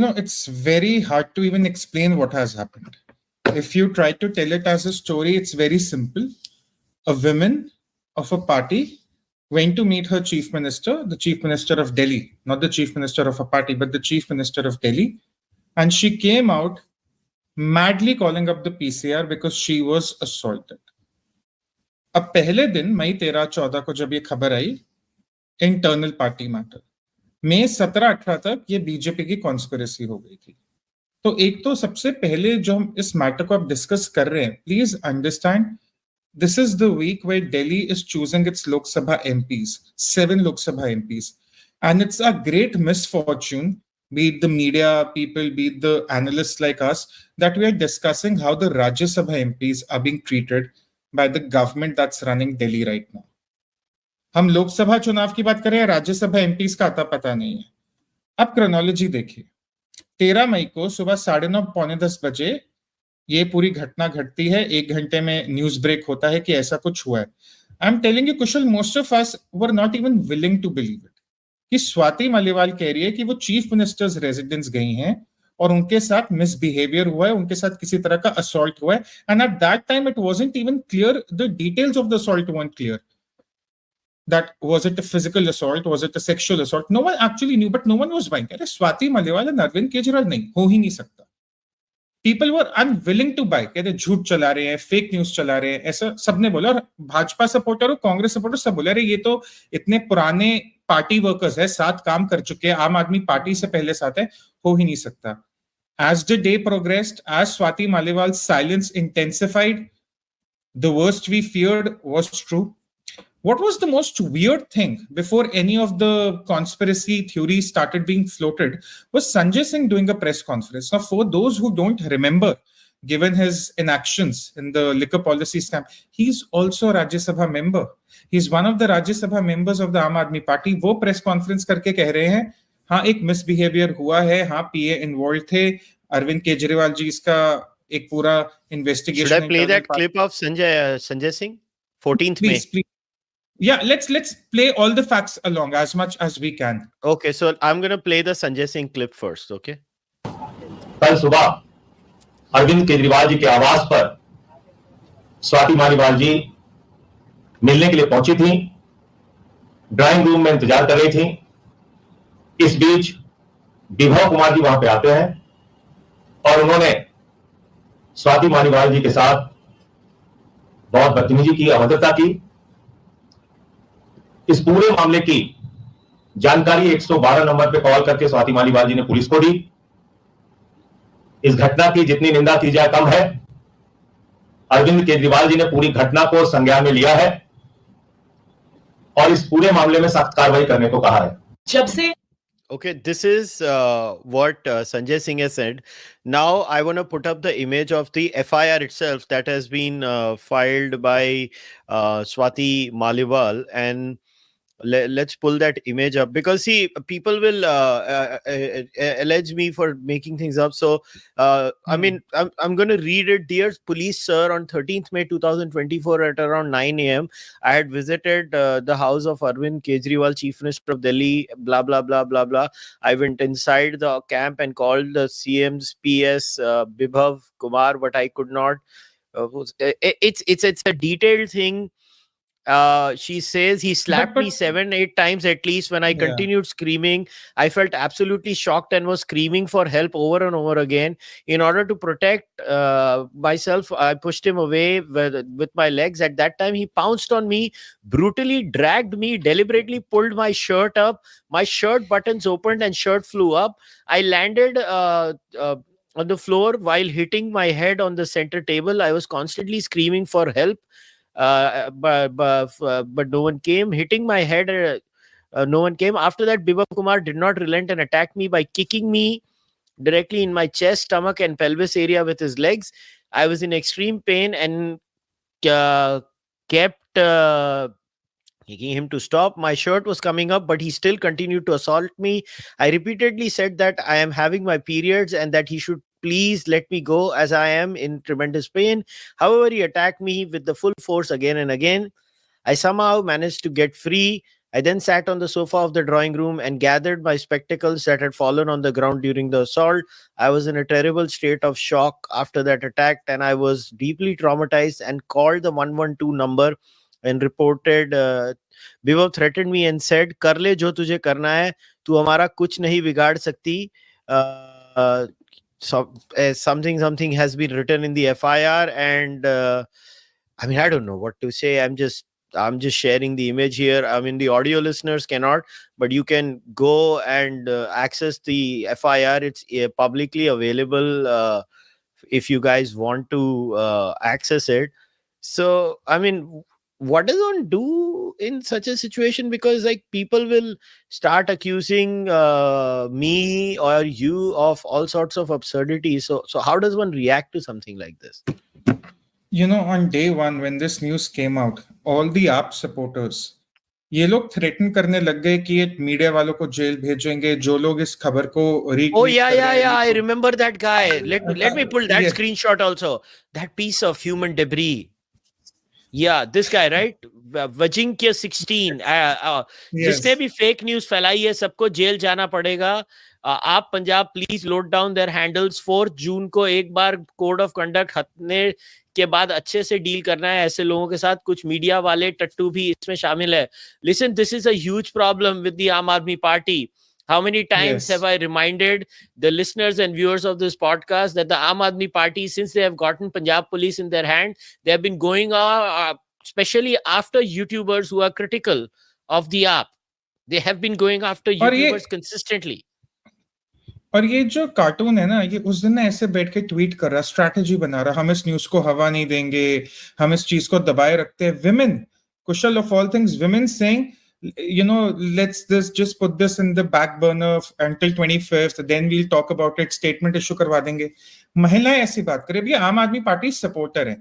It's very hard to even explain what has happened. If you try to tell it as a story, it's very simple. A woman of a party went to meet her chief minister, the chief minister of Delhi, not the chief minister of a party, but the chief minister of Delhi. And she came out madly calling up the PCR because she was assaulted. अब पहले दिन मई 13-14 को जब ये खबर आई, internal party matter, मई 17-18 तक ये BJP की कॉन्स्पिरेसी हो गई थी. तो एक तो सबसे पहले जो हम इस मैटर को अब डिस्कस कर रहे हैं, please understand, this is the week where Delhi is choosing its Lok Sabha MPs, 7 Lok Sabha MPs. And it's a great misfortune, be it the media people, be it the analysts like us, that we are discussing how the Rajya Sabha MPs are being treated by the government that's running Delhi right now. हम लोकसभा चुनाव की बात करें, Rajya Sabha MPs का आता पता नहीं है. अब क्रोनोलॉजी देखिए. 13 मई को सुबह 9:30 पौने 10 बजे ये पूरी घटना घटती है. 1 घंटे में न्यूज ब्रेक होता है कि ऐसा कुछ हुआ है. I am telling you Kushal, most of us were not even willing to believe it कि स्वाति मालीवाल कह रही है कि वो चीफ मिनिस्टर्स रेजिडेंस गई हैं और उनके साथ मिसबिहेवियर हुआ है, उनके साथ किसी तरह का असॉल्ट हुआ है. And at that time it wasn't even clear, the details of the assault weren't clear. That was it a physical assault, was it a sexual assault? No one actually knew, but no one was buying. अरे स्वाति मालीवाल और अरविंद केजरीवाल नहीं, हो ही नहीं सकता. People were unwilling to buy. कहते झूठ चला रहे हैं, फेक न्यूज चला रहे हैं, ऐसा सबने बोला. और भाजपा सपोर्टर और कांग्रेस सपोर्टर सब बोले, अरे ये तो इतने पुराने पार्टी वर्कर्स है, साथ काम कर चुके हैं, आम आदमी पार्टी से पहले साथ है, हो ही नहीं सकता. As the day progressed, as Swati Maliwal's silence intensified, the worst we feared was true. What was the most weird thing before any of the conspiracy theories started being floated was Sanjay Singh doing a press conference. Now, for those who don't remember, given his inactions in the liquor policy scam, he's also a Rajya Sabha member. He's one of the Rajya Sabha members of the Aam Aadmi Party. वो press conference करके कह रहे हैं, हाँ एक misbehavior हुआ है, हाँ PA involved थे, अरविंद केजरीवाल जी इसका एक पूरा investigation. Should I play that clip of Sanjay Singh? 14th May. Please. Yeah, let's play all the facts along as much as we can. Okay, so I'm going to play the Sanjay Singh clip first, okay? कल सुबह अरविंद केजरीवाल जी के आवास पर स्वाति मालीवाल जी मिलने के लिए पहुंची थी, ड्राइंग रूम में इंतजार कर रही थी. इस बीच विभव कुमार जी वहां पे आते हैं और उन्होंने स्वाति मालीवाल जी के साथ बहुत बदतमीजी की, अभद्रता की. इस पूरे मामले की जानकारी 112 नंबर पे कॉल करके स्वाति मालीवाल जी ने पुलिस को दी. इस घटना की जितनी निंदा की जाए कम है. अरविंद केजरीवाल जी ने पूरी घटना को संज्ञान में लिया है और इस पूरे मामले में सख्त कार्रवाई करने को कहा है. जब से Okay, this is what Sanjay Singh has said. Now I want to put up the image of the FIR itself that has been filed by Swati Maliwal, and let's pull that image up, because see, people will allege me for making things up. So I mean, I'm going to read it. Dear police sir, on 13th May 2024 at around 9 a.m. I had visited the house of Arvind Kejriwal, Chief Minister of Delhi, blah blah blah blah blah. I went inside the camp and called the CM's PS Bibhav Kumar, but I could not. It's a detailed thing. She says he slapped me 7-8 times at least. When I continued screaming, I felt absolutely shocked and was screaming for help over and over again. In order to protect myself, I pushed him away with my legs. At that time, he pounced on me, brutally dragged me, deliberately pulled my shirt up. My shirt buttons opened and shirt flew up. I landed on the floor while hitting my head on the center table. I was constantly screaming for help. But no one came. Hitting my head, no one came. After that, Bibhav Kumar did not relent and attacked me by kicking me directly in my chest, stomach, and pelvis area with his legs. I was in extreme pain and kept kicking him to stop. My shirt was coming up, but he still continued to assault me. I repeatedly said that I am having my periods and that he should please let me go as I am in tremendous pain. However, he attacked me with the full force again and again. I somehow managed to get free. I then sat on the sofa of the drawing room and gathered my spectacles that had fallen on the ground during the assault. I was in a terrible state of shock after that attack, and I was deeply traumatized and called the 112 number and reported. Bibab threatened me and said, "Kar le jo tujhe karna hai, tu hamara kuch nahi bigaad sakti." Something has been written in the FIR, and I mean, I don't know what to say. I'm just sharing the image here. I mean, the audio listeners cannot, but you can go and access the FIR. It's publicly available if you guys want to access it. So, I mean, what does one do in such a situation? Because like people will start accusing me or you of all sorts of absurdities. So how does one react to something like this? You know, on day one, when this news came out, all the AAP supporters, ये लोग threaten करने लग गए कि ये media वालों को jail भेजेंगे जो लोग इस खबर को Oh yeah, I remember that guy. Let me pull that Yes. screenshot also. That piece of human debris. Yeah, this guy, right? Vajinkya 16. जिसने भी फेक न्यूज फैलाई है सबको जेल जाना पड़ेगा. आप Punjab please note down their handles. 4 जून को एक बार कोड ऑफ कंडक्ट हटने के बाद अच्छे से डील करना है ऐसे लोगों के साथ. कुछ मीडिया वाले टट्टू भी इसमें शामिल है. Listen, this is a huge problem with the Aam Aadmi Party. How many times have I reminded the listeners and viewers of this podcast that the Aam Aadmi Party, since they have gotten Punjab police in their hand, they have been going on, especially after YouTubers who are critical of the AAP. They have been going after YouTubers consistently. और ये जो cartoon है ना, ये उस दिन ऐसे बैठ के ट्वीट कर रहा, स्ट्रैटेजी बना रहा, हम इस न्यूज को हवा नहीं देंगे, हम इस चीज को दबाए रखते हैं. Women, Kusal of all things, women saying, you know, let's just put this in the back burner until 25th, then we'll talk about it, statement issue करवा देंगे. महिलाएं ऐसी बात करें. अभी आम आदमी पार्टी सपोर्टर है,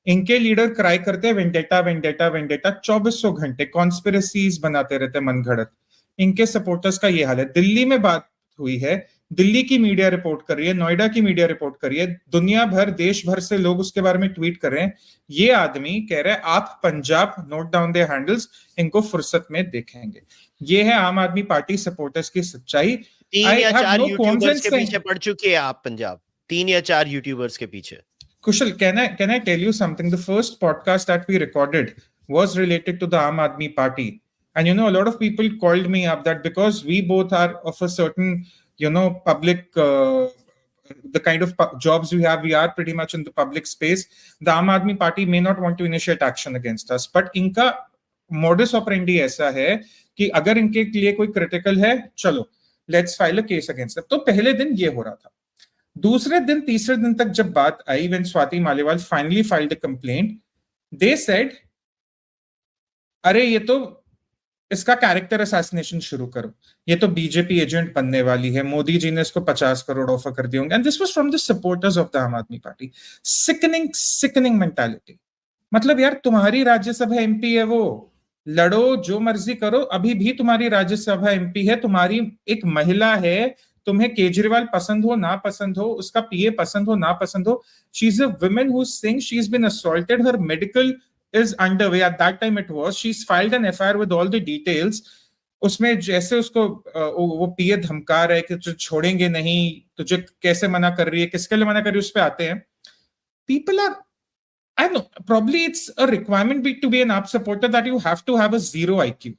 इनके लीडर क्राई करते हैं वेंडेटा वेंडेटा वेंडेटा 2400 घंटे, कॉन्स्पिरेसीज बनाते रहते हैं मनगढ़ंत. इनके सपोर्टर्स का ये हाल है. दिल्ली में बात हुई है, दिल्ली की मीडिया रिपोर्ट कर रही है, नोएडा की मीडिया रिपोर्ट कर रही है, दुनिया भर देश भर से लोग उसके बारे में ट्वीट कर रहे हैं. ये आदमी कह रहे हैं आप Punjab note down their handles, इनको फुर्सत में देखेंगे. ये है आम आदमी पार्टी सपोर्टर्स की सच्चाई. 3 या 4 यूट्यूबर्स के पीछे पड़ चुके हैं आप पंजाब. 3 या 4 यूट्यूबर्स के पीछे. Kushal, can I tell you something? The first podcast that we recorded was related to the Aam Aadmi Party. And, you know, a lot of people called me up that because we both are of a certain, you know, public, the kind of jobs we have, we are pretty much in the public space. The Aam Aadmi Party may not want to initiate action against us. But इनका modus operandi ऐसा है कि अगर इनके लिए कोई critical है, चलो, let's file a case against them. तो पहले दिन ये हो रहा था. दूसरे दिन, तीसरे दिन तक जब बात आई, when Swati Maliwal finally filed a complaint, they said, अरे ये तो इसका कैरेक्टर असैसिनेशन शुरू करो, ये तो बीजेपी एजेंट बनने वाली है, मोदी जी ने इसको 50 करोड़ ऑफर कर दिए होंगे. And this was from the supporters of the आम आदमी पार्टी. Sickening mentality. मतलब यार, तुम्हारी राज्यसभा एमपी है, वो लड़ो, जो मर्जी करो. अभी भी तुम्हारी राज्यसभा एमपी है, तुम्हारी एक महिला है, तुम्हें केजरीवाल पसंद हो ना पसंद हो, उसका पीए पसंद हो ना पसंद हो, she is a woman who sings, she has been assaulted, her medical is underway. At that time it was, she's filed an FIR with all the details. उसमें जैसे उसको वो पीए धमका रहे कि तुझे छोड़ेंगे नहीं, तुझे कैसे मना कर रही है, किसके लिए मना कर रही है, उस पे आते हैं. People are, I know, probably it's a requirement to be an AAP supporter that you have to have a 0 IQ.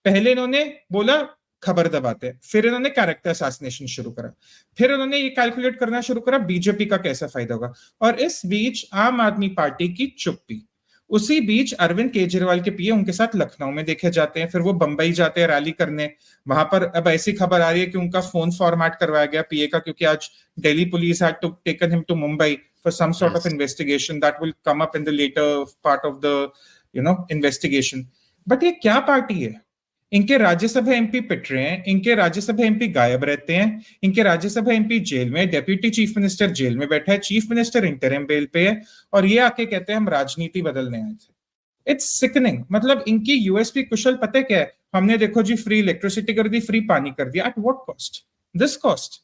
पहले इन्होंने बोला खबर दबाते हैं, फिर इन्होंने कैरेक्टर असैसिनेशन शुरू करा, फिर इन्होंने ये कैलकुलेट करना शुरू करा बीजेपी का कैसा फायदा होगा. और इस बीच आम आदमी पार्टी की चुप्पी. उसी बीच अरविंद केजरीवाल के पीए उनके साथ लखनऊ में देखे जाते हैं, फिर वो बंबई जाते हैं रैली करने. वहां पर अब ऐसी खबर आ रही है कि उनका फोन फॉर्मेट करवाया गया पीए का, क्योंकि आज Delhi police had to taken him to Mumbai for some sort of investigation that will come up in the latter part of the, you know, investigation. But ये क्या पार्टी है? इनके राज्यसभा एमपी पिट रहे हैं, इनके राज्यसभा एमपी गायब रहते हैं, इनके राज्यसभा एमपी जेल में, डेप्यूटी चीफ मिनिस्टर जेल में बैठा है, चीफ मिनिस्टर इंटरिम बेल पे है, और ये आके कहते हैं हम राजनीति बदलने आए थे. It's sickening. मतलब इनकी यूएसपी, कुशल, पता है क्या है? हमने देखो जी फ्री इलेक्ट्रिसिटी कर दी, फ्री पानी कर दिया. At what cost? This cost.